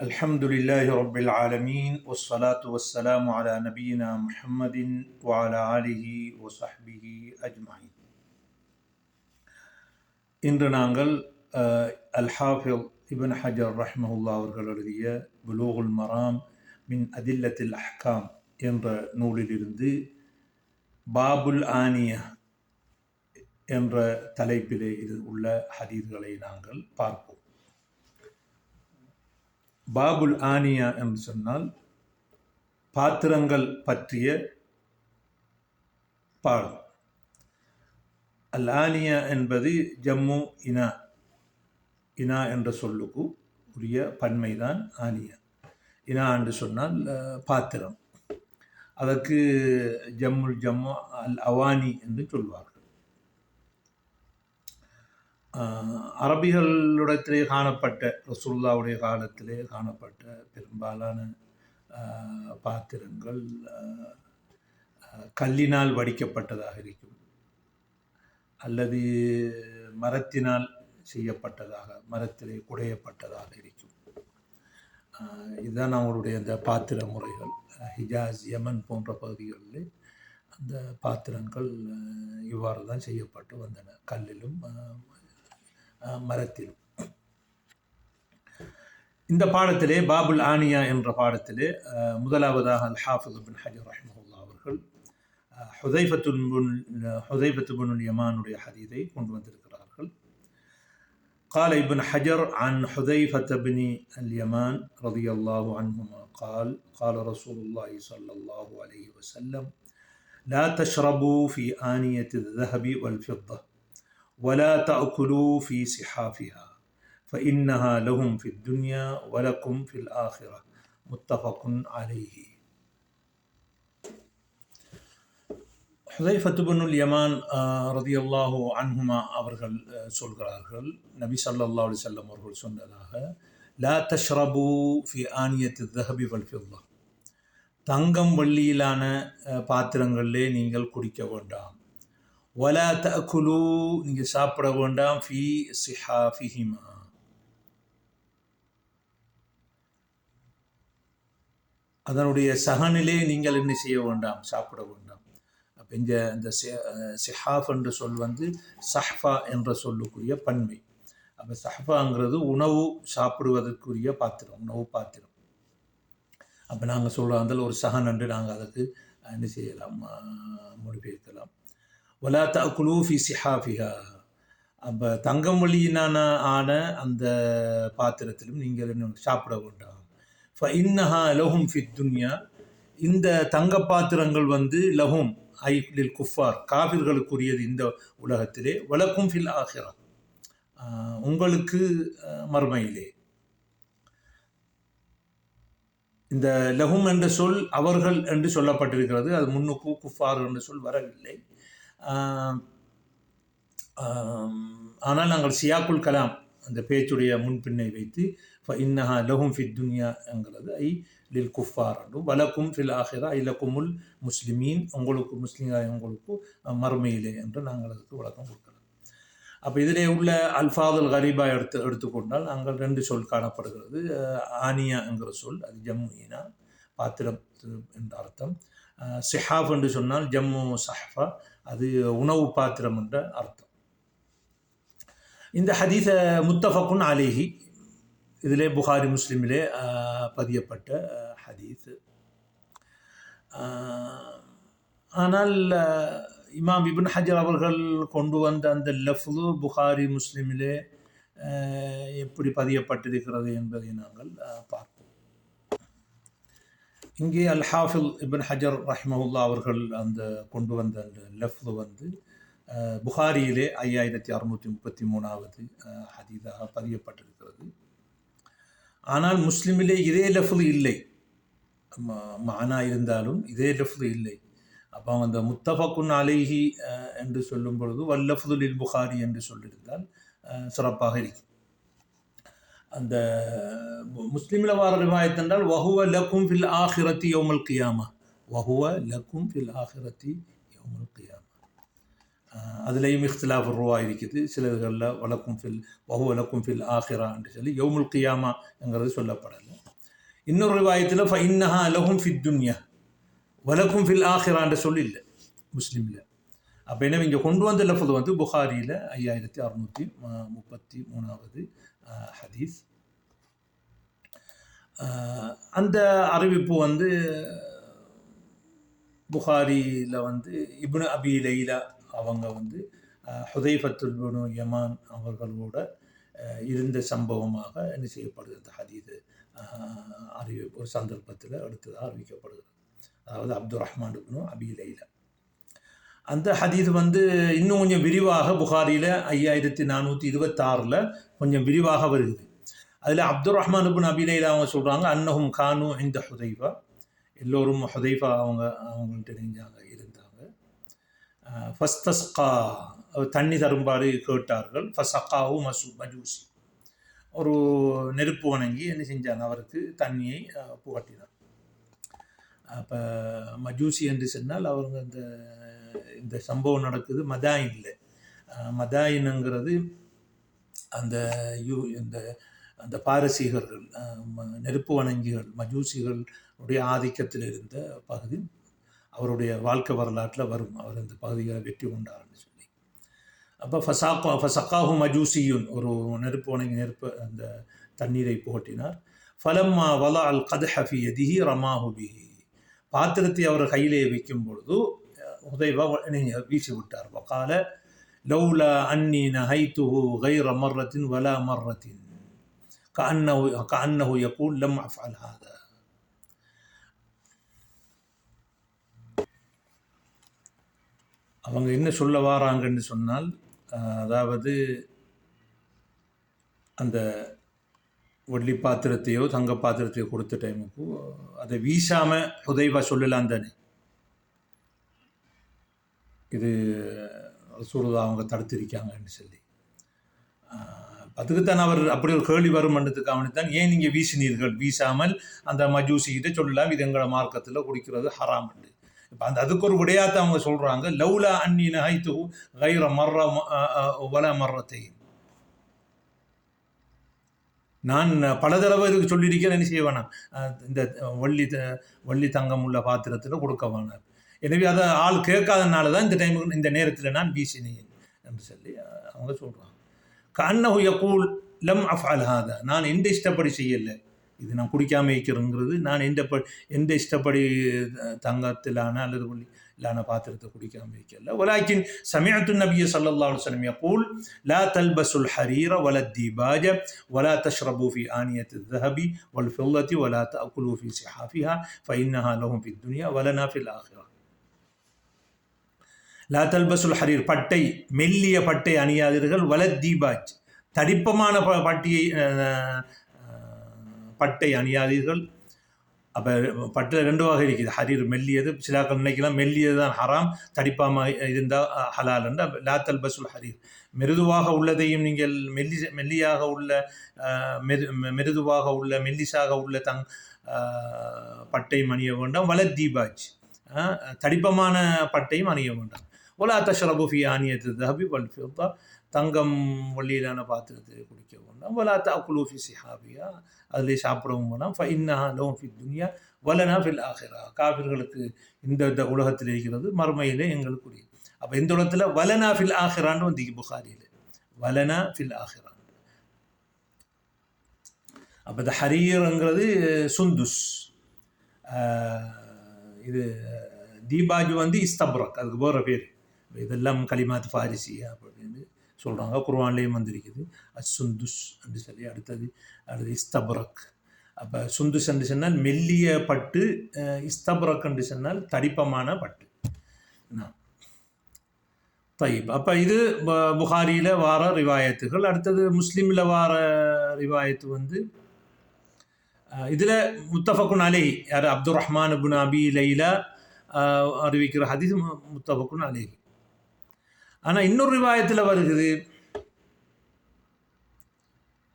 الحمد لله رب العالمين والصلاة والسلام على نبينا محمد وعلى آله وصحبه أجمعين. இன்று நாங்கள் அல்-ஹாஃபிழ் இப்னு ஹஜர் ரஹ்மஹுல்லாஹ் அவர்கள் எழுதிய புலூகுல் மராம் மின் அதில்லத்தில் அஹ்காம் என்ற நூலிலிருந்து பாபுல் ஆனியா என்ற தலைப்பிலே இது உள்ள ஹதீஸ்களை நாங்கள் பார்ப்போம். பாபுல் ஆனியா என்று சொன்னால் பாத்திரங்கள் பற்றிய பாடம். அல் ஆனியா என்பது ஜம்மு இனா, இனா என்ற சொல்லுக்கு உரிய பன்மைதான் ஆனியா. இனா என்று சொன்னால் பாத்திரம். அதற்கு ஜம்மு அல் அவானி என்று சொல்வார்கள். அரபிகளிடத்திலே காணப்பட்ட ரசூலுல்லாஹ்வுடைய காலத்திலே காணப்பட்ட பெரும்பாலான பாத்திரங்கள் கல்லினால் வடிக்கப்பட்டதாக இருக்கும், அல்லது மரத்தினால் செய்யப்பட்டதாக, மரத்திலே குடையப்பட்டதாக இருக்கும். இதுதான் அவங்களுடைய அந்த பாத்திர முறைகள். ஹிஜாஸ், யமன் போன்ற பகுதிகளில் அந்த பாத்திரங்கள் இவ்வாறு தான் செய்யப்பட்டு வந்தன, கல்லிலும் மரத்திலும். இந்த பாடத்திலே பாபுல் ஆனியா என்ற பாடத்திலே முதலாவதாக அல்-ஹாஃபிழ் இப்னு ஹஜர் ரஹ்மஹுல்லாஹ் அவர்கள் ஹுதைஃபத்து பினுல் யமானுடைய ஹதீஸை கொண்டு வந்திருக்கிறார்கள். قال ابن حجر عن حذيفة بن اليمان رضي الله عنهما قال قال رسول الله صلى الله عليه وسلم لا تشربوا في آنية الذهب والفضة ولا تأكلوا في صحافها فإنها لهم في الدنيا ولكم في الآخرة متفق عليه. ஹுதைஃபத்து பினுல் யமான் ரதியல்லாஹு அன்ஹுமா அவர்கள் சொல்கிறார்கள், நபி ஸல்லல்லாஹு அலைஹி வஸல்லம் அவர்கள் சொன்னதாக, லா தஷ்ரபு ஃபி ஆனியத்தி தஹபி வல் ஃபித்தா, தங்கம் வெள்ளியிலான பாத்திரங்களிலே நீங்கள் குடிக்க வேண்டாம். வலா தஅகுலு, நீங்கள் சாப்பிட வேண்டாம், ஃபி சிஹாஃபிஹிமா, அதனுடைய சகனிலே நீங்கள் என்ன செய்ய வேண்டாம், சாப்பிட வேண்டாம். அப்போ இந்த சிஹாஃப் என்ற சொல் சஹ்ஃபா என்ற சொல்லுக்குரிய பன்மை. அப்போ சஹ்ஃபாங்கிறது உணவு சாப்பிடுவதற்குரிய பாத்திரம், உணவு பாத்திரம். அப்போ நாங்கள் சொல்கிறோம் அதில் ஒரு சகன் என்று நாங்கள் அதுக்கு என்ன செய்யலாம், மொழிபெயர்க்கலாம். வலா தஅகுலு ஃபி சிஹாஃபிஹா, அப்போ தங்கம் வெள்ளியினான ஆன அந்த பாத்திரத்திலும் நீங்கள் என்ன சாப்பிட வேண்டாம். ஃபஇன்னஹா லஹும் ஃபித் துன்யா, இந்த தங்க பாத்திரங்கள் லஹும் ஐ லில் குஃபார், காபிர்களுக்குரியது இந்த உலகத்திலே, வலக்கும் ஃபில் ஆஹிரா, உங்களுக்கு மறுமையிலே. இந்த லஹும் என்ற சொல் அவர்கள் என்று சொல்லப்பட்டிருக்கிறது, அது முன்னுக்கு குஃபார் என்ற சொல் வரவில்லை. ஆனால் நாங்கள் சியாக்குல் கலாம் அந்த பேச்சுடைய முன்பின்னை வைத்து ஃபஇன்னஹா லஹும் ஃபித் துன்யா என்கிறது ஐ லில் குஃபார் என்றும், வலக்கும் ஃபில் ஆஹிரா ஐ லக்குமுல் முஸ்லிமீன், உங்களுக்கு முஸ்லீம்கள் உங்களுக்கு மறுமையிலே என்று நாங்கள் அதுக்கு விளக்கம் கொடுக்கலாம். அப்போ இதிலே உள்ள அல்ஃபாதுல் கரீபா எடுத்துக்கொண்டால் நாங்கள் ரெண்டு சொல் காணப்படுகிறது. ஆனியா என்கிற சொல் அது ஜம்முனா பாத்திரம் என்ற அர்த்தம். சிஹாஃப் என்று சொன்னால் ஜம்மு சஹ்ஃபா, அது உணவு பாத்திரம் என்ற அர்த்தம். இந்த ஹதீஸ முத்தஃபக்குன் அலைஹி, இதிலே புகாரி முஸ்லிமிலே பதியப்பட்ட ஹதீஸ். ஆனால் இமாம் இப்னு ஹஜர் அவர்கள் கொண்டு வந்த அந்த லஃப்து புகாரி முஸ்லிமிலே எப்படி பதியப்பட்டிருக்கிறது என்பதை நாங்கள் பார்ப்போம். இங்கே அல்-ஹாஃபிழ் இப்னு ஹஜர் ரஹ்மஹுல்லாஹ் அவர்கள் அந்த கொண்டு வந்த அந்த லஃப்து புகாரியிலே 5633வது ஹதீஸாக பதியப்பட்டிருக்கிறது. ஆனால் முஸ்லிமிலே இதே லஃப்து இல்லை, மானா இருந்தாலும் இதே லஃப்து இல்லை. அப்போ அந்த முத்தஃபக்குன் அலைஹி என்று சொல்லும் பொழுது வல்லஃப்து லில் புகாரி என்று சொல்லியிருந்தால் சிறப்பாக இருக்கும். அந்த முஸ்லிமில் வார ரிவாயத் என்றால் வஹுவ லக்கும் ஃபில் ஆஹிரத்தி யௌமல் கியாமா, வஹுவ லக்கும் ஃபில் ஆஹிரத்தி யௌமல் கியாமா. அதுலேயும் இஃப்திலாஃப் ருவா இருக்குது. சிலர்களில் வலக்கும் ஃபில் வஹுவ லக்கும் ஃபில் ஆஹிரா என்று சொல்லி யௌமுல் கியாமா என்கிறது சொல்லப்படலை. இன்னொரு ரிவாயத்தில் ஃபஇன்னஹா லஹும் ஃபித் துன்யா வலக்கும் ஃபில் ஆஹிரான்ற சொல்லி இல்லை முஸ்லீமில். அப்போ என்ன இங்கே கொண்டு வந்த லஃபது வந்து புகாரியில் 5633 ஹதீஸ். அந்த அறிவிப்பு வந்து புகாரியில் வந்து இப்னு அபி லைலா அவங்க வந்து ஹுதைஃபத்துல் இப்னு யமான் அவர்களோட இருந்த சம்பவமாக என்ன செய்யப்படுது, அந்த ஹதீது அறிவிப்பு ஒரு சந்தர்ப்பத்தில் அடுத்ததாக அறிவிக்கப்படுகிறது. அதாவது அப்துல் ரஹ்மான் இப்னு அபி லைலா. அந்த ஹதீஸ் வந்து இன்னும் கொஞ்சம் விரிவாக புகாரியில் 5426 கொஞ்சம் விரிவாக வருகிறது. அதில் அப்துல் ரஹ்மான் இப்னு அபி லைலா அவங்க சொல்கிறாங்க, அன்னஹும் கானு இந்த ஹுதைஃபா, எல்லோரும் ஹுதைஃபா அவங்கள்ட்ட இருந்தாங்க. ஃபஸ்தஸ்கா, தண்ணி தரும்பாடு கேட்டார்கள். ஃபசக்காவு மஜூசி, ஒரு நெருப்பு வணங்கி என்ன செஞ்சாங்க, அவருக்கு தண்ணியை புகட்டினார். அப்போ மஜூசி என்று சொன்னால் அவங்க இந்த சம்பவம் நடக்குது மதாயின்ல. மதாயினுங்கிறது அந்த அந்த பாரசீகர்கள், நெருப்பு வணங்கிகள், மஜூசிகளுடைய ஆதிக்கத்தில் இருந்த பகுதி. அவருடைய வாழ்க்கை வரலாற்றில் வரும், அவர் அந்த பகுதிகளை வெற்றி கொண்டார்னு சொல்லி. அப்போ ஃபசக்காஹு மஜூசியுன், ஒரு நெருப்பு வணங்கி அந்த தண்ணீரை புகட்டினார். ஃபலம்மா வலா அல் கத்ஹ ஃபி யதிஹி ரமாஹு பிஹி, பாத்திரத்தை அவர் கையிலே வைக்கும் பொழுது ஹுதைஃபா வீசி விட்டார். வகால லௌலா அன்னி நஹைத்துஹு கைர மர்ரத்தின் வலா மர்ரத்தின் கஅன்னஹு யகூல் லம் அஃஅல் ஹாதா. அவங்க என்ன சொல்ல வாராங்கன்னு சொன்னால், அதாவது அந்த வெள்ளி பாத்திரத்தையோ தங்க பாத்திரத்தையோ கொடுத்த டைமுக்கு அதை வீசாமல் ஹுதைஃபா சொல்லலாம் தானே. இது ரசூலுல்லாஹ் அவங்க தடுத்திருக்காங்கன்னு சொல்லி, அதுக்குத்தான் அவர் அப்படி ஒரு கேள்வி வரும் மன்றத்துக்கு அவனுக்கு தான், ஏன் நீங்கள் வீசினீர்கள், வீசாமல் அந்த மஜூசிக்கிட்ட சொல்லலாம் இது எங்களை மார்க்கத்தில் குடிக்கிறது ஹராம் என்று. இப்போ அதுக்கு ஒரு விடையாத்த அவங்க சொல்கிறாங்க, லௌலா அன்னி நஹைத்து கைர மர்ர வல மர்ரத்தையும், நான் பல தடவை இதுக்கு சொல்லியிருக்கேன், என்ன செய்ய வேணாம், இந்த வள்ளி தங்கம் உள்ள பாத்திரத்தில் கொடுக்க வேணாம். எனவே அதை ஆள் கேட்காதனால தான் இந்த டைமுக்கு இந்த நேரத்தில் நான் வீசினேன் என்று சொல்லி அவங்க சொல்கிறாங்க. கஅன்னஹு யகூல் லம் அஃஅல் ஹாதா, நான் எந்த இஷ்டப்படி செய்யலை, இது நான் குடிக்காமல் வைக்கிறேங்கிறது நான் எந்த இஷ்டப்படி தங்கத்திலான அல்லது வெள்ளியிலான பாத்திரத்தை குடிக்காமல் வைக்கல. வலாக்கின் சமிஅத்து நபிய ஸல்லல்லாஹு அலைஹி வஸல்லம் யகூல் லா தல்பசுல் ஹரீர வல தீபாஜ வலா தஷ்ரபு ஃபி ஆனியத்தி الذهب والفضة ولا تأكلوا في صحافها فإنها لهم في الدنيا ولنا في الآخرة. லா தல்பசுல் ஹரீர், பட்டை, மெல்லிய பட்டை அணியாதீர்கள். வலத் தீபாஜ், தடிப்பமான பட்டை அணியாதீர்கள். அப்போ பட்டில் 2 வகை இருக்குது, ஹரீர் மெல்லியது, சிலாக்கள் நினைக்கலாம் மெல்லியது தான் ஹராம், தடிப்பாமல் இருந்தால் ஹலால் என்று. லா தல்பசுல் ஹரீர், மிருதுவாக உள்ளதையும் நீங்கள் மெல்லியாக உள்ள மிருதுவாக உள்ள மெல்லிசாக உள்ள பட்டையும் அணிய வேண்டாம். வலத் தீபாஜ், தடிப்பமான பட்டையும் அணிய வேண்டாம். ஒலா தஷ்ரபு ஃபி ஆனியத்தி الذهب والفضة, தங்கம் வெள்ளியிலான பாத்திரத்தை குடிக்க வேண்டாம். வலா தஅக்குலு ஃபி ஸிஹாபிஹா, அதிலே சாப்பிடவும் வேண்டாம். ஃபஇன்னஹா லஹும் ஃபி துன்யா வலனா ஃபில் ஆஹிரா, காஃபிர்களுக்கு இந்த உலகத்தில் இருக்கிறது, மறுமையிலே எங்களுக்குரிய. அப்போ இந்த உலகத்தில் வலனா ஃபில் ஆஹிரான்னு வந்து புகாரியில் வலனா ஃபில் ஆஹிரா. அப்போ இந்த ஹரீருங்கிறது சுந்துஸ், இது தீபாஜ் வந்து இஸ்தப்ரக், அதுக்கு போகிற பேர். இதெல்லாம் கலிமாத் ஃபாரிசியா அப்படின்னு சொல்கிறாங்க, குர்ஆன்லேயும் வந்திருக்குது அசுந்துஸ் என்று சொல்லி. அடுத்தது இஸ்தப்ரக். அப்போ சுந்துஸ் என்று சொன்னால் மெல்லிய பட்டு, இஸ்தப்ரக் என்று சொன்னால் தடிப்பமான பட்டு. தைப், அப்போ இது புகாரியில் வார ரிவாயத்துகள். அடுத்தது முஸ்லீமில் வார ரிவாயத்து வந்து இதில் முத்தஃபக்குன் அலைஹி, யார் அப்துல் ரஹ்மான் இப்னு அபி லைலா அறிவிக்கிற ஹதீஸ் முத்தஃபக்குன் அலைஹி. ஆனால் இன்னொரு ரிவாயத்தில் வருகிறது,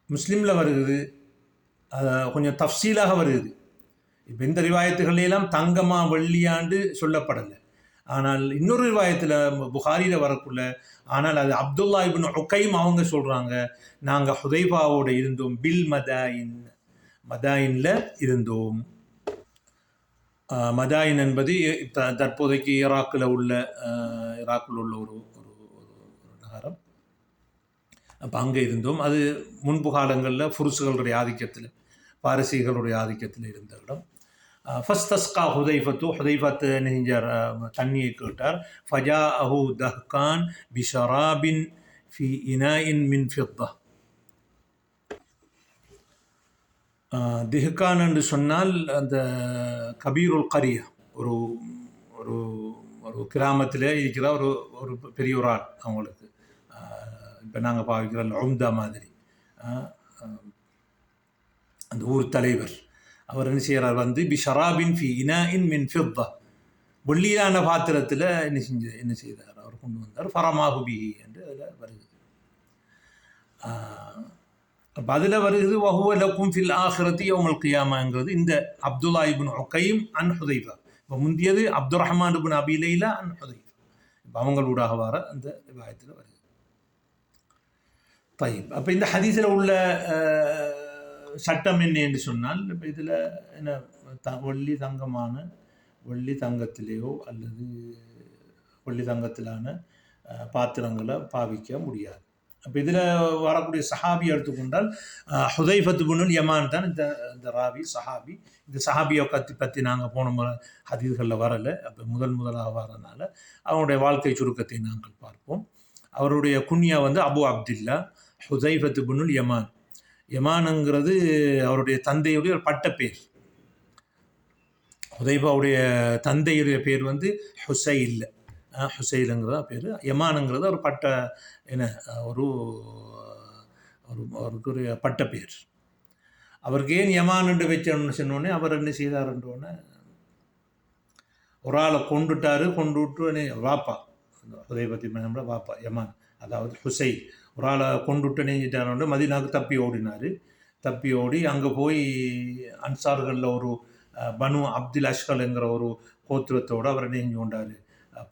முஸ்லீமில் வருகிறது, கொஞ்சம் தஃப்சீலாக வருகிறது. இப்போ இந்த ரிவாயத்துகளெல்லாம் தங்கமா வெள்ளியாண்டு சொல்லப்படலை. ஆனால் இன்னொரு ரிவாயத்தில் புகாரியில் வரக்குள்ள, ஆனால் அது அப்துல்லா இப்னு உகைம் அவங்க சொல்கிறாங்க, நாங்கள் ஹுதைஃபாவோடு இருந்தோம் பில் மதாயின், மதாயினில் இருந்தோம். மதாயின் என்பது தற்போதைக்கு ஈராக்கில் உள்ள ஒரு நகரம். அப்போ அங்கே இருந்தோம். அது முன்பு காலங்களில் ஃபுருசுகளுடைய ஆதிக்கத்தில், பாரசீகளுடைய ஆதிக்கத்தில் இருந்த இடம். ஃபஸ்தஸ்கா ஹுதைஃபத்து, ஹுதைஃபத்து நெஞ்சார் தண்ணியை கேட்டார். ஃபஜா அஹு தஹ்கான் பிஷராபின் ஃபி இனாயின் மின் ஃபித்தா. திஹ்கான் என்று சொன்னால் அந்த கபீருல் கரியா, ஒரு ஒரு ஒரு கிராமத்தில் இருக்கிற ஒரு ஒரு பெரிய ஒரு ஆள். அவங்களுக்கு இப்போ நாங்கள் பாவிக்கிற உம்தா மாதிரி அந்த ஊர் தலைவர். அவர் என்ன செய்கிறார் வந்து பிஷராபின் ஃபி இனாயின் மின் ஃபித்தா, வெள்ளியான பாத்திரத்தில் என்ன செய்தார், அவர் கொண்டு வந்தார். ஃபரமாஹுபிஹி என்று அதில் வருது. அப்போ அதில் வருகிறது வஹுவ லக்கும் ஃபில் ஆஹிரத்தி யௌமல் கியாமாங்கிறது இந்த அப்துல்லா இப்னு உகைம் அன் ஹுதைஃபா. இப்போ முந்தியது அப்துல் ரஹ்மான் இப்னு அபி லைலா அன் ஹுதைஃபா. இப்போ அவங்களூடாக வர அந்த ரிவாயத்தில் வருது. طيب, அப்போ இந்த ஹதீஸில் உள்ள சட்டம் என்ன என்று சொன்னால், இப்போ இதில் என்ன வெள்ளி தங்கத்திலேயோ அல்லது வெள்ளி தங்கத்திலான பாத்திரங்களை பாவிக்க முடியாது. அப்போ இதில் வரக்கூடிய சஹாபி எடுத்துக்கொண்டால் ஹுதைஃபத் இப்னுல் யமான் தான் இந்த ராவி சஹாபி. இந்த சஹாபியை பற்றி நாங்கள் போன முறை ஹதீஸ்களில் வரலை. அப்போ முதலாக வரதுனால அவனுடைய வாழ்க்கை சுருக்கத்தை நாங்கள் பார்ப்போம். அவருடைய குன்யா வந்து அபு அப்துல்லா ஹுதைஃபத் இப்னுல் யமான். யமானுங்கிறது அவருடைய தந்தையுடைய ஒரு பட்ட பேர். ஹுதைஃபாவுடைய தந்தையுடைய பேர் வந்து ஹுசைலுங்கிறதா பேர். யமானுங்கிறது ஒரு பட்ட என்ன ஒரு பட்ட பேர். அவருக்கு ஏன் யமானுண்டு வச்சோன்னு சொன்னோடனே அவர் என்ன செய்தாருன்றோடனே ஒரு ஆளை கொண்டுட்டு வாப்பா, ஹுதைஃபத் இப்னு வாப்பா யமான், அதாவது ஹுசை, ஒரு ஆளை கொண்டுட்டு நெஞ்சிட்டாரோண்டு மதீனாவுக்கு தப்பி ஓடி அங்கே போய் அன்சார்களில் ஒரு பனு அப்துல் அஷ்கல்ங்கிற ஒரு கோத்திரத்தோடு அவரை நெஞ்சு கொண்டார்,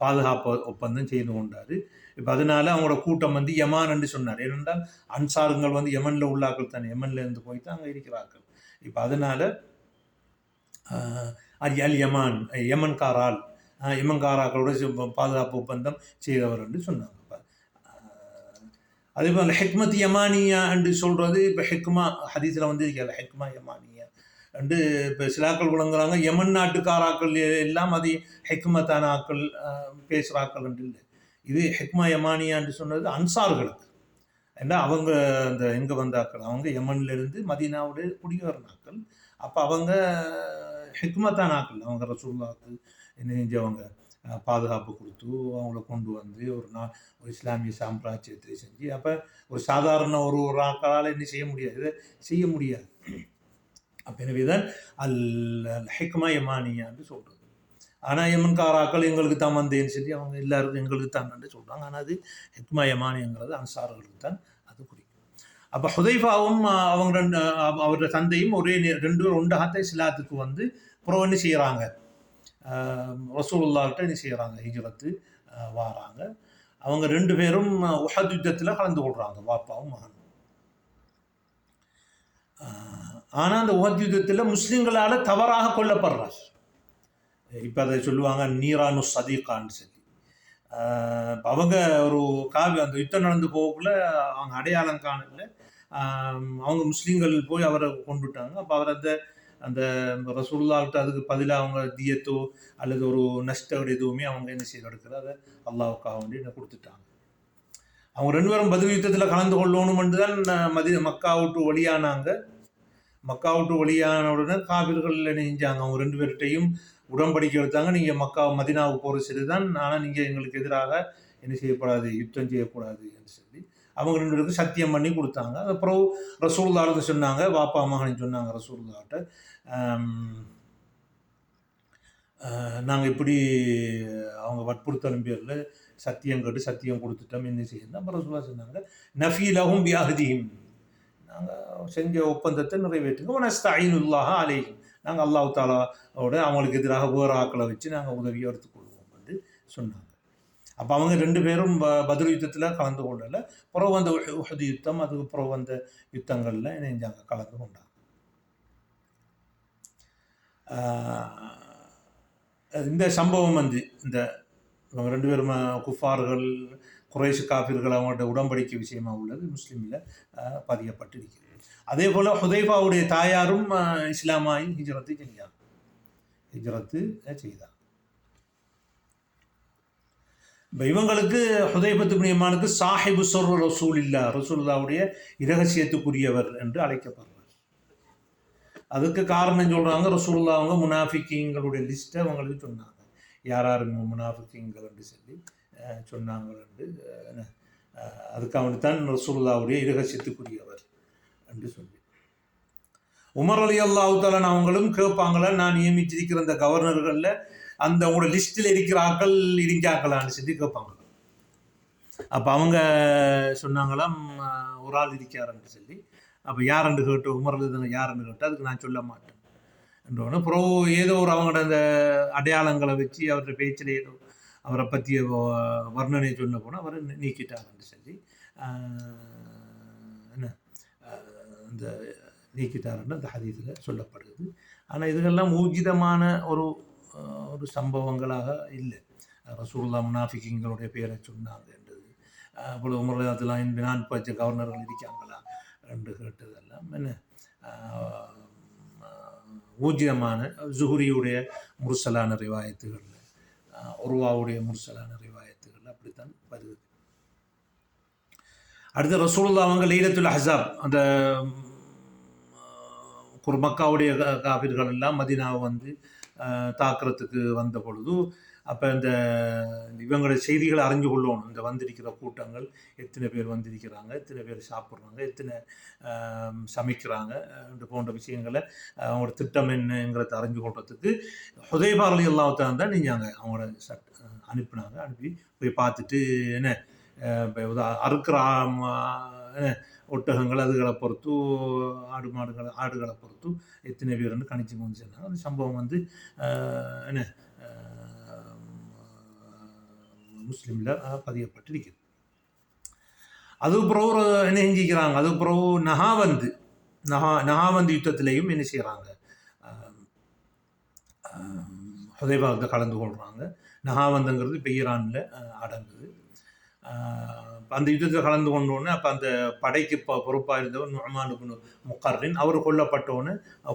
பாதுகாப்பு ஒப்பந்தம் செய்து கொண்டார். இப்போ அதனால அவங்களோட கூட்டம் வந்து யமான் என்று சொன்னார். ஏனென்றால் அன்சாருங்கள் வந்து யமனில் உள்ளாக்கள் தானே, யமனில் இருந்து போய் தான் அங்கே இருக்கிறார்கள். இப்போ அதனால அல் யமான் யமன்காராக்களோட பாதுகாப்பு ஒப்பந்தம் செய்தவர் என்று சொன்னாங்க. அதே போல் ஹிக்மத் யமானியா என்று சொல்கிறது இப்போ ஹிக்மா ஹதீஸில் வந்து ஹிக்மா யமானியா என்று இப்போ சிலாக்கள் விளங்குறாங்க. யமன் நாட்டுக்காராக்கள் எல்லாம் அது ஹிக்மத்தான ஆக்கள் பேசுகிறாக்கள் என்று இல்லை. இது ஹிக்மா யமானியான்னு சொன்னது அன்சார்களுக்கு. ஏன்னா அவங்க அந்த எங்கே வந்தாக்கள், அவங்க யமன்லேருந்து மதீனாவுடைய குடியேறினாக்கள். அப்போ அவங்க ஹிக்மத்தான ஆக்கள், அவங்க ரசூலுல்லாஹ்க்கு என்ன செஞ்சவங்க பாதுகாப்பு கொடுத்து அவங்கள கொண்டு வந்து ஒரு இஸ்லாமிய சாம்ராஜ்யத்தை செஞ்சு, அப்போ ஒரு சாதாரண ஒரு ஆக்களால் என்ன செய்ய முடியாது. அப்போ எனவே தான் அல் ஹிக்மா யமானியான்னு சொல்கிறது. ஆனால் யமன்காராக்கள் எங்களுக்கு தான் வந்தேன்னு சொல்லி அவங்க எல்லாருக்கும் எங்களுக்கு தான் சொல்கிறாங்க. ஆனால் அது ஹிக்மா யமானிங்கிறது அன்சார்களுக்கு தான் அது குறிக்கும். அப்போ ஹுதைஃபாவும் அவங்க அவரோட தந்தையும் ரெண்டு பேரும் ஒன்றாகத்தை இஸ்லாத்துக்கு வந்து புறம் என்ன செய்கிறாங்க, ரசூலுல்லாஹ்கிட்ட என்ன செய்கிறாங்க, ஹிஜ்ரத்து வாராங்க. அவங்க ரெண்டு பேரும் உஹத் யுத்தத்தில் கலந்து கொள்கிறாங்க, வாப்பாவும் மகனும். ஆனால் அந்த உஹத் யுத்தத்தில் முஸ்லீம்களால் தவறாக கொல்லப்படுறார். இப்போ அதை சொல்லுவாங்க நீரானு சதீகான்னு சொல்லி. அவங்க ஒரு அந்த யுத்தம் நடந்து போகக்குள்ள அவங்க அடையாளம் காணல. அவங்க முஸ்லீம்கள் போய் அவரை கொண்டுட்டாங்க. அப்போ அவர் அந்த ரசூலுல்லாஹ்கிட்ட அதுக்கு பதிலாக அவங்க தியத்தோ அல்லது ஒரு நஷ்டம் எதுவுமே அவங்க என்ன செய்ய எடுக்கிறது, அதை அல்லாஹ்வுக்காக வேண்டி கொடுத்துட்டாங்க. அவங்க ரெண்டு பேரும் பதில் யுத்தத்தில் கலந்து கொள்ளணும்னு தான் மக்கா விட்டு வெளியானாங்க. மக்கா விட்டு வெளியான உடனே காபிர்கள் என்ன செஞ்சாங்க, அவங்க ரெண்டு பேர்கிட்டையும் உடன்படிக்கை எடுத்தாங்க. நீங்கள் மதீனாவுக்கு போகிறது சரிதான், ஆனால் நீங்கள் எங்களுக்கு எதிராக என்ன செய்யக்கூடாது, யுத்தம் செய்யக்கூடாது என்று சொல்லி அவங்க ரெண்டு பேருக்கு சத்தியம் பண்ணி கொடுத்தாங்க. அப்புறம் ரசூலுல்லாஹ்ட்ட சொன்னாங்க, வாப்பா மகன் சொன்னாங்க ரசூலுல்லாஹ்ட்ட, நாங்கள் இப்படி அவங்க வற்புறுத்தலும் பேரில் சத்தியம் கேட்டு சத்தியம் கொடுத்துட்டோம், என்ன செய்யணும். அப்புறம் ரசூலுல்லாஹ் சொன்னாங்க, நஃபீலஹும் பிஅஹ்திஹிம், நாங்கள் செஞ்ச ஒப்பந்தத்தை நிறைவேற்றுங்க, வனஸ்தஈனுல்லாஹ அலைஹிம், நாங்கள் அல்லாஹ் தஆலாவோட அவங்களுக்கு எதிராக வேறு ஆக்களை வச்சு நாங்கள் உதவியை எடுத்துக்கொள்வோம் என்று சொன்னாங்க. அப்போ அவங்க ரெண்டு பேரும் பத்ர் யுத்தத்தில் கலந்து கொள்ளலை. புறம் வந்த உஹது யுத்தம், அதுக்கு புறம் வந்த யுத்தங்களில் இணைஞ்சாங்க, கலந்து கொண்டாங்க. இந்த சம்பவம் வந்து இந்த இவங்க 2 பேரும் குஃபார்கள் குறைஷ் காஃபிர்கள் அவங்கள்ட்ட உடன்படிக்கை விஷயமாக உள்ளது முஸ்லீமில் பதியப்பட்டிருக்கிறது. அதே போல் ஹுதைஃபாவுடைய தாயாரும் இஸ்லாமாயி ஹிஜ்ரத்து செய்தார். இப்போ இவங்களுக்கு ஹுதைஃபத்து இப்னு யமானுக்கு சாஹிபு சொர் ரசூலுல்லாவுடைய இரகசியத்துக்குரியவர் என்று அழைக்கப்படுறார். அதுக்கு காரணம் சொல்கிறாங்க, ரசூலுல்லாஹ் அவங்க முனாஃபிக்கீங்களுடைய லிஸ்ட்டை அவங்களுக்கு சொன்னாங்க, யார் யார் முனாஃபிக்கீங்கள் என்று சொல்லி சொன்னாங்க. அதுக்கு அவனுக்கு ரசூலுல்லாவுடைய இரகசியத்துக்குரியவர் என்று சொல்லி உமர் ரலியல்லாஹு தஆலா அவங்களும் கேட்பாங்களா, நான் நியமிச்சிருக்கிற அந்த கவர்னர்களில் அந்த உங்களோட லிஸ்ட்டில் இருக்கிற ஆக்கள் இருக்காங்களான்னு சொல்லி கேட்பாங்க. அப்போ அவங்க சொன்னாங்களாம் ஒரு ஆள் இருக்காருன்னு சொல்லி. அப்போ யாருன்னு கேட்டு உமர் யாருன்னு கேட்டு அதுக்கு நான் சொல்ல மாட்டேன் என்றோன்னு அப்புறம் ஏதோ ஒரு அவங்களோட அந்த அடையாளங்களை வச்சு அவருடைய பேச்சில் ஏதோ அவரை பற்றிய வர்ணனை சொன்ன போனால் அவர் நீக்கிட்டாருன்னு சொல்லி என்ன அந்த நீக்கிட்டாருன்னு அந்த ஹதீஸில் சொல்லப்படுது. ஆனால் இதுகெல்லாம் ஊர்ஜிதமான ஒரு சம்பவங்களாக இல்லை. ரசூலுல்லாஹ் முனாஃபிக்கீங்களுடைய பேரை சொன்னாங்க என்றது, அவ்வளோ உமர்லாம் நான் பச்ச கவர்னர்கள் இருக்காங்களா என்று கேட்டதெல்லாம் என்ன ஊர்ஜிதமான ஜுஹுரியுடைய முர்சலான ரிவாயத்துகள், உருவாவுடைய முர்சலான ரிவாயத்துகள் அப்படித்தான் வருது. அடுத்து ரசூலுல்லாஹ் அவங்க லைலத்துல் அஹ்ஸாப் அந்த மக்காவுடைய காபிர்கள் எல்லாம் மதீனாவை வந்து தாக்குறதுக்கு வந்த பொழுது அப்போ இந்த இவங்களுடைய செய்திகளை அறிஞ்சு கொள்ளணும். இந்த வந்திருக்கிற கூட்டங்கள் எத்தனை பேர் வந்திருக்கிறாங்க, எத்தனை பேர் சாப்பிட்றாங்க, எத்தனை சமைக்கிறாங்க போன்ற விஷயங்களை அவங்களோட திட்டம் என்னங்கிறத அறிஞ்சு கொள்றதுக்கு ஹுதைஃபா ரலியல்லாஹு தஆலா தான் நீங்கள் அவங்களோட அனுப்பினாங்க. அனுப்பி போய் பார்த்துட்டு என்ன அறுக்கிற ஒட்டகங்கள் அதுகளை பொறுத்து ஆடுகளை பொறுத்து எத்தனை பேர்னு கணிச்சு வந்து சொன்னாங்க. அந்த சம்பவம் வந்து என்ன முஸ்லீமில் பதியப்பட்டிருக்கிறது. அதுக்கப்புறம் என்ன செஞ்சுக்கிறாங்க, அதுக்கப்புறம் நகாவந்து யுத்தத்திலையும் என்ன செய்கிறாங்க, ஹுதைஃபா கலந்து கொள்கிறாங்க. நகாவந்துங்கிறது இப்போ ஈரானில் அடங்குது. அந்த யுத்தத்தில் கலந்து கொண்டோன்னு அப்போ அந்த படைக்கு பொறுப்பாக இருந்தவர் நுஅமான் இப்னு முகர்ரின் அவர் கொல்லப்பட்டோன்னு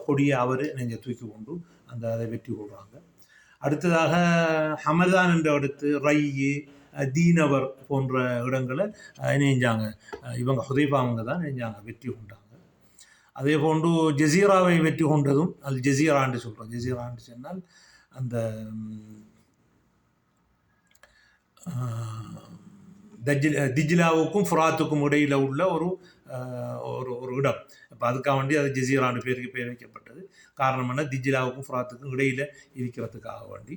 கொடியை அவர் நெஞ்ச தூக்கி கொண்டு அதை வெற்றி கொள்கிறாங்க. அடுத்ததாக ஹமதான் என்ற அடுத்து ரையு தீனவர் போன்ற இடங்களை இணைஞ்சாங்க. இவங்க ஹுதைஃபாங்க தான் இணைஞ்சாங்க, வெற்றி கொண்டாங்க. அதே போன்று ஜசீராவை வெற்றி கொண்டதும் அது ஜசீரான்னு சொல்கிறோம். ஜசீரான்னு சொன்னால் அந்த திஜ்லாவுக்கும் ஃபுராத்துக்கும் இடையில் உள்ள ஒரு இடம். இப்போ அதுக்காக வேண்டி அது ஜசீரான்னு பேருக்கு பேர் வைக்கப்பட்டது. காரணம் என்ன, திஜ்லாவுக்கும் ஃபுராத்துக்கும் இடையில் இருக்கிறதுக்காக வேண்டி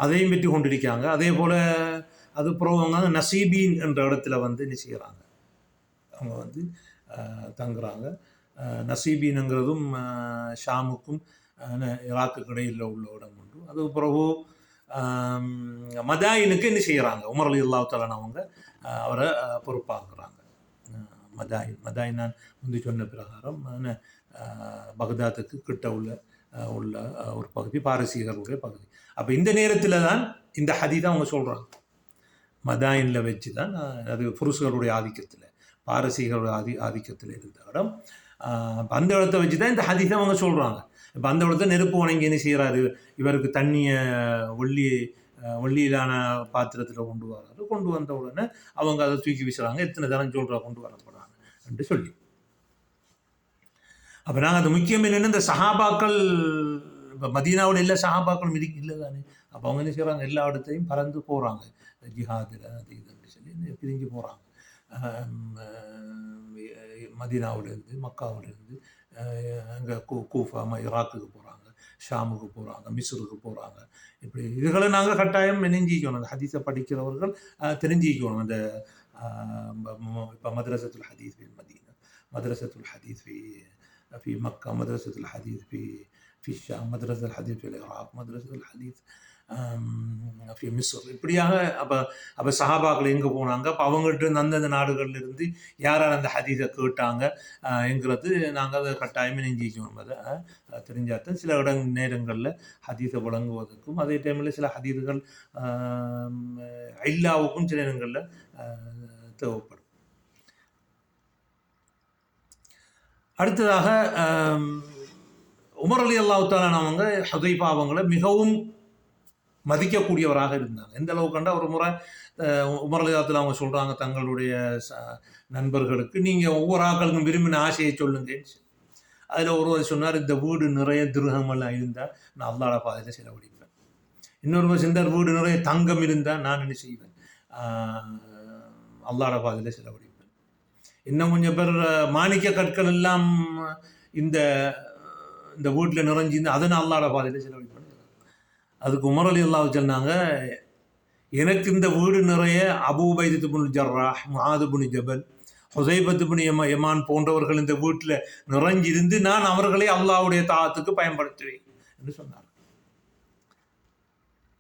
அதையும் வெற்றி கொண்டிருக்காங்க. அதே போல் அது புறவங்க நசீபீன் என்ற இடத்துல வந்து என்ன செய்கிறாங்க, அவங்க வந்து தங்குறாங்க. நசீபீனுங்கிறதும் ஷாமுக்கும் ஈராக்குக்கு இடையில் உள்ள இடம் உண்டு. அது பிறகு மதாயினுக்கு என்ன செய்கிறாங்க, உமர் ரலியல்லாஹு தஆலா அவங்க அவரை பொறுப்பாக்குறாங்க. மதாயின் நான் முந்தி சொன்ன பிரகாரம் பக்தாத்துக்கு கிட்ட உள்ள ஒரு பகுதி, பாரசீகர்களுடைய பகுதி. அப்போ இந்த நேரத்தில் தான் இந்த ஹதீஸை அவங்க சொல்கிறாங்க. மதாயினில் வச்சு தான் அது புருஷர்களுடைய ஆதிக்கத்தில், பாரசீகர்களுடைய ஆதிக்கத்தில் இருந்த இடம். அந்த இடத்த வச்சு தான் இந்த ஹதீஸை அவங்க சொல்கிறாங்க. இப்போ அந்த இடத்த நெருப்பு வணங்கி என்ன செய்கிறாரு, இவருக்கு தண்ணியை வெள்ளியிலான பாத்திரத்தில் கொண்டு வராரு. கொண்டு வந்த உடனே அவங்க அதை தூக்கி வீசுகிறாங்க. எத்தனை தரம் சொல்கிறா கொண்டு வரப்படுறாங்க என்று சொல்லி. அப்போ நாங்கள் அது முக்கியம் என்னென்னு, இந்த சஹாபாக்கள் இப்போ மதீனாவில் எல்லா சஹாபாக்களும் இல்லை தானே. அப்போ அவங்க என்ன செய்கிறாங்க, எல்லா இடத்தையும் பறந்து போகிறாங்க, ஜிஹாதில் அது இதுன்னு சொல்லி பிரிஞ்சு போகிறாங்க. மதீனாவிலேருந்து மக்காவிலேருந்து அங்கே கூஃபா ஈராக்குக்கு போகிறாங்க, ஷாமுக்கு போகிறாங்க, மிஸ்ருக்கு போகிறாங்க. இப்படி இதுகளை நாங்கள் கட்டாயம் நெஞ்சிக்கணும். அந்த ஹதீஸை படிக்கிறவர்கள் தெரிஞ்சிக்கணும். அந்த இப்போ மதரசத்துல் ஹதீஸ் في المدينة، مدرسة الحديث في مكة، مدرسة الحديث في الشام، مدرسة الحديث في العراق، مدرسة الحديث மிஸ்ர். இப்படியாக அப்போ சஹாபாக்கள் எங்கே போனாங்க, அப்போ அவங்கள்ட்ட அந்தந்த நாடுகள்லேருந்து யார் யார் அந்த ஹதீஸை கேட்டாங்க என்கிறது நாங்கள் அதை கட்டாயமே நெஞ்சிக்கணும். அதை தெரிஞ்சாத்தான் சில நேரங்களில் ஹதீஸை வழங்குவதற்கும் அதே டைமில் சில ஹதீதுகள் ஐல்லாவுக்கும் சில இடங்களில் தேவைப்படும். அடுத்ததாக உமர் ரலியல்லாஹு தஆலா அவங்க ஹுதைஃபா அவங்களை மிகவும் மதிக்கக்கூடியவராக இருந்தாங்க. எந்த அளவுக்கு கண்டா ஒரு முறை உமர் ரலியல்லாஹு தஆலா அவங்க சொல்கிறாங்க தங்களுடைய நண்பர்களுக்கு, நீங்கள் ஒவ்வொரு ஆக்களுக்கும் விரும்பின ஆசையை சொல்லுங்க. அதில் ஒருவர் சொன்னார், இந்த வீடு நிறைய திருகமெல்லாம் இருந்தால் நான் அல்லாஹ்வுடைய பாதையில் செலவழிப்பேன். இன்னொருவர் சென்றார், வீடு நிறைய தங்கம் இருந்தால் நான் என்ன செய்வேன், அல்லாஹ்வுடைய பாதையில் செலவழிப்பேன். இன்னும் கொஞ்சம் பேர் மாணிக்க கற்கள் எல்லாம் இந்த இந்த வீட்டில் நிறைஞ்சிருந்து அதை நான் அல்லாஹ்வுடைய பாதையில் செலவழிப்பேன். அதுக்கு உமர் ரலியல்லாஹு சொன்னாங்க, எனக்கு இந்த வீடு நிறைய அபூ உபைதா இப்னு ஜர்ராஹ், முஆத் இப்னு ஜபல், ஹுதைஃபா இப்னு யமான் போன்றவர்கள் இந்த வீட்டில் நிறைஞ்சிருந்து நான் அவர்களை அல்லாஹ்வுடைய தாஅத்துக்கு பயன்படுத்துவேன் என்று சொன்னார்.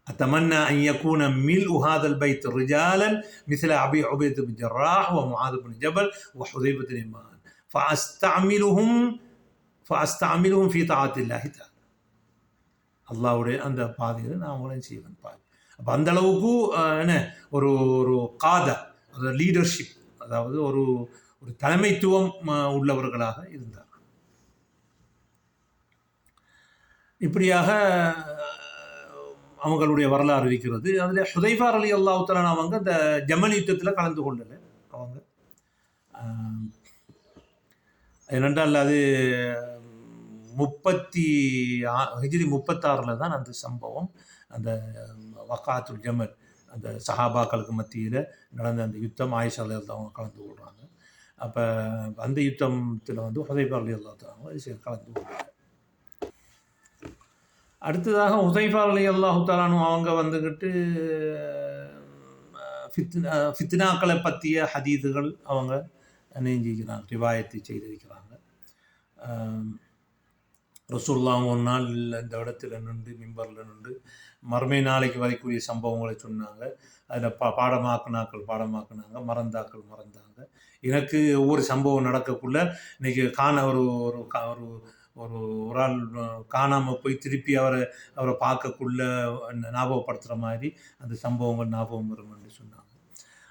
அத்தமன்னா அன் யகூன மில்உ ஹாதல் பைத் ரிஜாலன் மிஸ்ல அபீ உபைதா இப்னு ஜர்ராஹ் வ முஆத் இப்னு ஜபல் வ ஹுதைஃபா இப்னு யமான் ஃபஅஸ்தஅமிலுஹும் ஃபீ தாஅத்தில்லாஹி தஆலா. அல்லாஹ்வுடைய அந்த பாதையில் நான் அவங்களையும் செய்வேன் பாதை. அப்போ அந்த அளவுக்கு என்ன ஒரு ஒரு காதா, ஒரு லீடர்ஷிப், அதாவது ஒரு ஒரு தலைமைத்துவம் உள்ளவர்களாக இருந்தார். இப்படியாக அவங்களுடைய வரலாறு இருக்கிறது. அதில் ஹுதைஃபா ரலியல்லாஹு தஆலா அவங்க இந்த ஜமல் யுத்தத்தில் கலந்து கொள்ளலை. அவங்க ஏனென்றால் அது ஹிஜ்ரி 36 தான் அந்த சம்பவம், அந்த வகாத்துல் ஜமல், அந்த சஹாபாக்களுக்கு மத்தியில் நடந்த அந்த யுத்தம். ஆயிஷா ரலியல்லாஹு அவங்க கலந்து கொள்கிறாங்க. அப்போ அந்த யுத்தத்தில் வந்து ஹுதைஃபா ரலியல்லாஹு தஆலா கலந்து கொள்கிறாங்க. அடுத்ததாக ஹுதைஃபா ரலியல்லாஹு தஆலா அவங்க வந்துக்கிட்டு ஃபித்னாக்களை பற்றிய ஹதீதுகள் அவங்க நெஞ்சிக்கிறாங்க, ரிவாயத்தை செய்திருக்கிறாங்க. ரசூலுல்லாஹ் ஒரு நாள் இந்த இடத்துல நின்று மிம்பரில் நின்று மறுமை நாளைக்கு வரக்கூடிய சம்பவங்களை சொன்னாங்க. அதில் பாடமாக்குனாங்க, மறந்தாங்க. எனக்கு ஒவ்வொரு சம்பவம் நடக்கக்குள்ள இன்னைக்கு ஒரு ஆள் காணாமல் போய் திருப்பி அவரை பார்க்கக்குள்ள ஞாபகப்படுத்துகிற மாதிரி அந்த சம்பவங்கள் ஞாபகம் வரும் என்று சொன்னாங்க.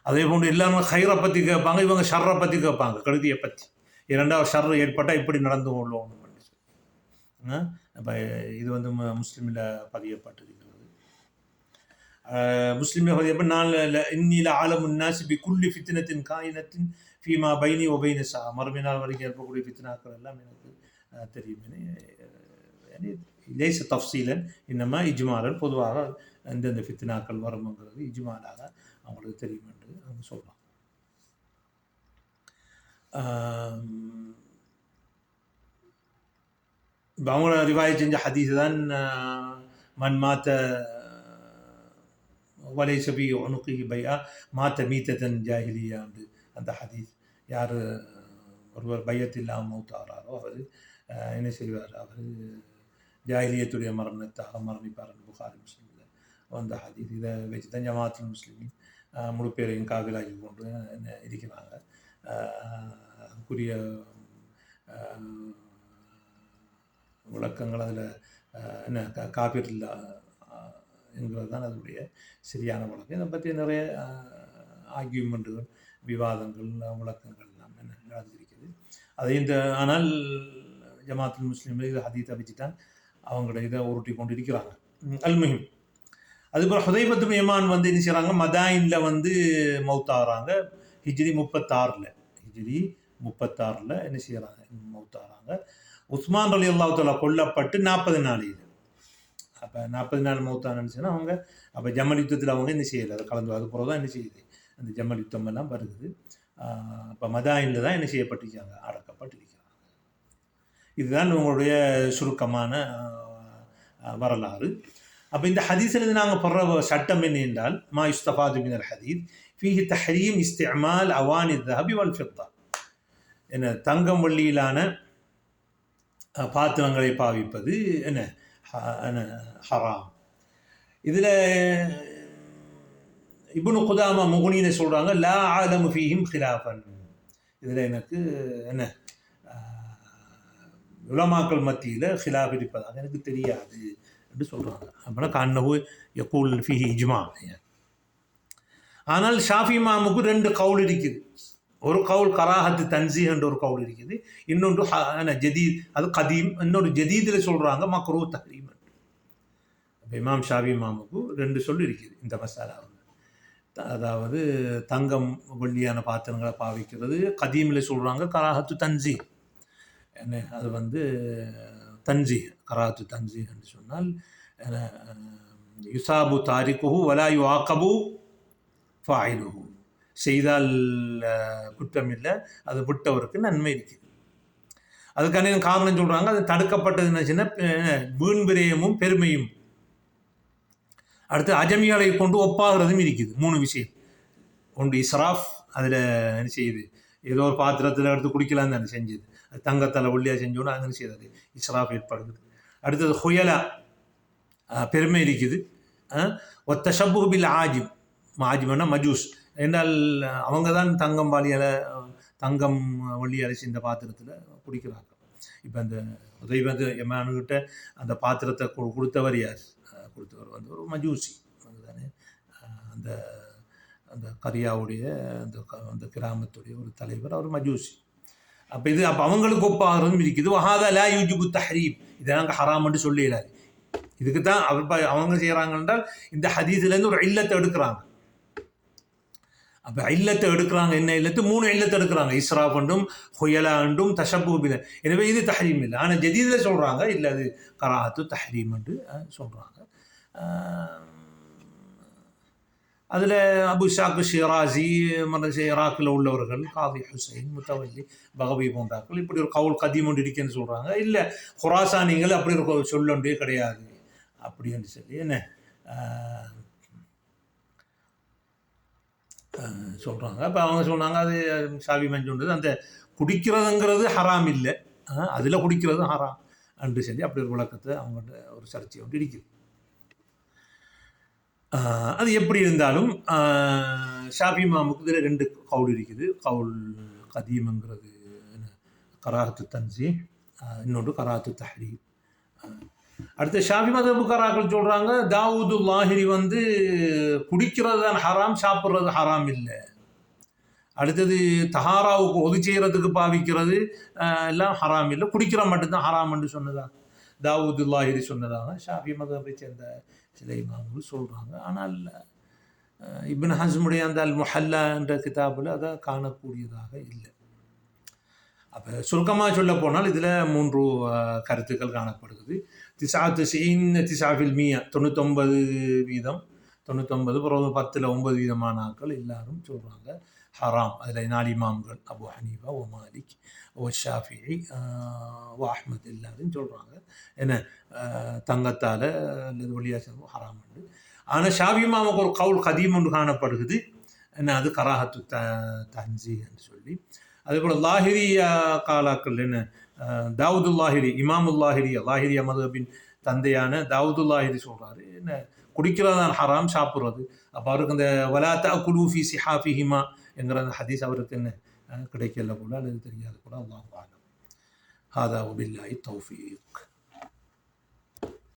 அதே போன்று எல்லாருமே ஹைரை பற்றி கேட்பாங்க, இவங்க ஷர்ரை பற்றி கேட்பாங்க, கழுதியை பற்றி. இரண்டாவது ஷர் ஏற்பட்டால் இப்படி நடந்து கொள்ளணும். அப்போ இது வந்து முஸ்லீமில் பதியப்பட்டிருக்கிறது. முஸ்லீமில் பதியப்பட்ட நான் இன்னில ஆலமுன் நாசி பி குல்லி ஃபித்னத்தின் காயினத்தின் ஃபீமா பைனி ஒபைன சா, மறுமை நாள் வரைக்கும் ஏற்படக்கூடிய ஃபித்னாக்கள் எல்லாம் எனக்கு தெரியும். லேச தஃசீலன் இன்னமா இஜ்மாலன், பொதுவாக எந்தெந்த ஃபித்னாக்கள் வரும்ங்கிறது இஜ்மாலாக அவங்களுக்கு தெரியும் என்று அவங்க சொல்லலாம். அவங்கள ரிவாயத் செஞ்ச ஹதீஸ் தான் மன் மாத்த வலைஸ ஃபீ உனுகிஹி பைஆ மாத்த மீத்தத்தன் ஜாஹிலியா என்று அந்த ஹதீஸ். யார் ஒருவர் பையத் இல்லாமல் மௌத்தாகிறாரோ அவர் என்ன செய்வார், அவர் ஜாஹிலியத்துடைய மரணத்தாக மரணிப்பார். புகாரி முஸ்லீமில் வந்த ஹதீஸ். இதை வச்சு தான் ஜமாத்துல் முஸ்லிமீன் முழு பேரையும் காவிலாகி கொண்டு இருக்கிறாங்க. அதுக்குரிய விளக்கங்கள் அதில் என்ன காப்பீர் இல்லை என்கிறது தான் அதனுடைய சரியான விளக்கம். இதை பற்றி நிறைய ஆர்கியூமெண்ட்டுகள், விவாதங்கள், விளக்கங்கள் எல்லாம் என்ன நடந்திருக்குது. அதை ஆனால் ஜமாத்துல் முஸ்லீமில் இதை ஹதீத்தை வச்சுட்டான் அவங்களோட இதை உருட்டி கொண்டு இருக்கிறாங்க. அல்முஹிம், அதுபோல் ஹுதைஃபா இப்னு யமான் வந்து என்ன செய்கிறாங்க, மதாயினில் வந்து மௌத்தாகிறாங்க. ஹிஜ்ரி 36 என்ன செய்கிறாங்க, மௌத்தாகிறாங்க. உஸ்மான் ரலியல்லாஹு தஆலா கொல்லப்பட்டு 40 நாள் இது. அப்போ 40 நாள் மௌத்தானு சொன்னால் அவங்க அப்போ ஜமல் யுத்தத்தில் அவங்க என்ன செய்யலை, அதை கலந்து அது பிறகு தான் என்ன செய்யுது, அந்த ஜமல் யுத்தம் எல்லாம் வருது. அப்போ மதாயினில் தான் என்ன செய்யப்பட்டிருக்காங்க, அடக்கப்பட்டிருக்கிறாங்க. இதுதான் உங்களுடைய சுருக்கமான வரலாறு. அப்போ இந்த ஹதீஸில் நாங்கள் படுற சட்டம் என்ன என்றால், மா யுஸ்தஃபாது மினல் ஹதீஸ் ஃபீஹி தஹ்ரீம் இஸ்திஅமால் அவானி ذهب والفضة. என்ன தங்கம் வெள்ளியிலான பாத்திரங்களை பாவிப்பது என்ன ஹராம். இதில் இப்னு குதாமா முகுனின்னு சொல்கிறாங்க லா ஆலமு ஃபீஹிம் ஹிலாஃபன். இதில் எனக்கு என்ன உலமாக்கள் மத்தியில் ஹிலாஃப் இருப்பதாக எனக்கு தெரியாது என்று சொல்கிறாங்க. அப்படின்னா கண்ணஹு யகூல் ஃபீஹி இஜ்மா. ஆனால் ஷாஃபி இமாமுக்கு 2 கவுல் இருக்குது. ஒரு கவுல் கராஹத்து தன்ஸீ என்ற ஒரு கவுல் இருக்குது, இன்னொன்று ஜதீத் அது கதீம், இன்னொரு ஜதீதில் சொல்கிறாங்க மக்ரூ தஹ்ரீம். இமாம் ஷாஃபி இமாமுக்கு 2 சொல் இருக்குது இந்த மசாலாவில். அதாவது தங்கம் வெள்ளியான பாத்திரங்களை பாவிக்கிறது கதீமில் சொல்கிறாங்க கராஹத்து தன்ஸீ. என்ன அது தன்ஸீ கராஹத்து தன்ஸீ என்று சொன்னால் யுசாபு தாரிக்குஹு வலா யுஆகபு ஃபாயிலுஹு. செய்தால் குற்றம் இல்லை, அது விட்டவருக்கு நன்மை இருக்குது. அதுக்கான காரணம் சொல்கிறாங்க அது தடுக்கப்பட்டது என்னச்சுன்னா வீண் விரயமும் பெருமையும். அடுத்து அஜமிகளை கொண்டு ஒப்பாகிறதும் இருக்குது. 3 விஷயம். ஒன்று இஸ்ராஃப், அதில் என்ன செய்யுது ஏதோ ஒரு பாத்திரத்தில் எடுத்து குடிக்கலான்னு தானே செஞ்சது, அது தங்கத்தில் ஒல்லியாக செஞ்சோன்னா அது என்ன செய்யாது இஸ்ராஃப் ஏற்படுகிறது. அடுத்தது ஹுயலா பெருமை இருக்குது. ஒத்தஷப்பு பில் ஆஜிம், ஆஜிம்னா மஜூஸ் என்றால் அவங்க தான் தங்கம் வெள்ளியால் செஞ்ச பாத்திரத்தில் குடிக்கிறாங்க. இப்போ அந்த உதவி எமானுக்கிட்ட அந்த பாத்திரத்தை கொடுத்தவர் யார்? கொடுத்தவர் ஒரு மஜூசி தானே, அந்த அந்த கரியாவுடைய அந்த கிராமத்துடைய ஒரு தலைவர், அவர் மஜூசி. அப்போ அவங்களுக்கு ஒப்பாகிறதும் இருக்குது. வஹாதா லா யூஜிபு தஹ்ரீம், இதை நாங்கள் ஹராம்னு சொல்லிடாது. இதுக்கு தான் அவங்க செய்கிறாங்க என்றால் இந்த ஹதீஸ்லேருந்து ஒரு இல்லத்தை எடுக்கிறாங்க. அப்போ இல்லத்தை எடுக்கிறாங்க. என்ன இல்லத்து? 3 இல்லத்தை எடுக்கிறாங்க, இஸ்ராஃப் என்றும் ஹுயலா என்றும் தஷப்பு பில். எனவே இது தஹ்ரீம் இல்லை. ஆனால் ஜதீதில் சொல்கிறாங்க இல்லை, அது கராஹத்து தஹ்ரீம் என்று சொல்கிறாங்க. அதில் அபு இஷாக் ஷிராசி, ஈராக்கில் உள்ளவர்கள் காதி ஹுசைன், முத்தவல்லி, பகவி போன்றார்கள் இப்படி ஒரு கவுல் கதீம் ஒன்று இருக்குன்னு சொல்கிறாங்க. இல்லை ஹுராசானிகள் அப்படி ஒரு சொல்லொன்றே கிடையாது அப்படின்னு சொல்லி என்ன சொல்கிறாங்க. அப்போ அவங்க சொன்னாங்க அது ஷாஃபி மஞ்சுன்றது அந்த குடிக்கிறதுங்கிறது ஹராம் இல்லை, அதில் குடிக்கிறது ஹராம் என்று சொல்லி அப்படி ஒரு விளக்கத்தை அவங்கள்ட்ட ஒரு சர்ச்சை ஒன்று இருக்குது. அது எப்படி இருந்தாலும் ஷாஃபி இமாமுக்கு இதில் 2 கவுல் இருக்குது. கவுல் கதீம்ங்கிறது கராஹத்து தன்ஸீ, இன்னொன்று கராஹத்து தஹ்ரீம். அடுத்த ஷாஃபி மதபுக்காராக்கள் சொல்கிறாங்க தாவூது லாஹிரி குடிக்கிறது தான் ஹராம், சாப்பிட்றது ஹராம் இல்லை. அடுத்தது தஹாராவுக்கு ஒது செய்கிறதுக்கு பாவிக்கிறது எல்லாம் ஹராம் இல்லை, குடிக்கிற மட்டும்தான் ஹராம் என்று சொன்னதாக தாவூது லாஹிரி சொன்னதாக ஷாஃபி மதபை சேர்ந்த சில இமாம்கள் சொல்கிறாங்க. ஆனால் இப்னு ஹஸ்முடைய அந்த அல் முஹல்லா என்ற கிதாபில் அதை காணக்கூடியதாக இல்லை. அப்போ சுருக்கமாக சொல்ல போனால் இதில் 3 கருத்துக்கள் காணப்படுகிறது. 99% 99%, 99 பிறகு 10ல் 9% ஆட்கள் எல்லாரும் சொல்கிறாங்க ஹராம். அதில் 4 இமாம்கள் அபு ஹனீஃபா ஓ மாலிக் ஓ ஷாஃபிஇ ஓ அஹ்மத் எல்லாரும் சொல்கிறாங்க என்ன தங்கத்தால் அல்லது ஒளியாசம் ஹராம் உண்டு. ஆனால் ஷாஃபி இமாமுக்கு ஒரு கவுல் கதீம் ஒன்று காணப்படுகிறது, என்ன அது கராஹத்து தன்ஸீ என்று சொல்லி. அதேபோல் லாஹிரி காலாக்கள் என்ன தாவூது லாஹிரி, இமாமுல் லாஹிரியா மதுஹபின் தந்தையான தாவூது லாஹிரி சொல்கிறாரு என்ன குடிக்கிறதான் ஹராம், சாப்பிட்றது. அப்போ அவருக்கு அந்த வலா தஅகுலு ஃபீ ஸிஹாஃபிஹிமா என்கிற அந்த ஹதீஸ் அவருக்கு என்ன கிடைக்கல போல அல்லது தெரியாது போல. அல்லாஹு அலம். ஹாதா வபில்லாஹி தௌஃபீக்.